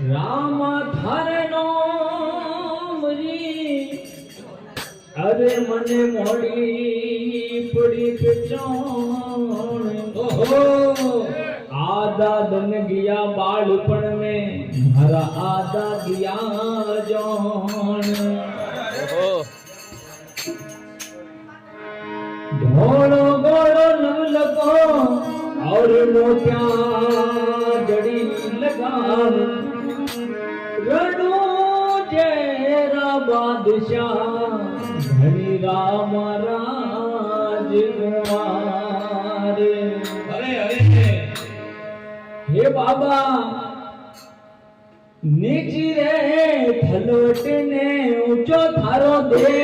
રામ થારે નામ રી અરે મને મોડી પડી પેચાણ ઓહો आदा दन गया बालपण में हरा आदा दिया जान ढोलो गोलो नवलको और मोतिया जड़ी लगान रडो जेरा बादशाह धनी राम राजकुमार हे बाबा नीची रे थलोट ने ऊंचो थारो दे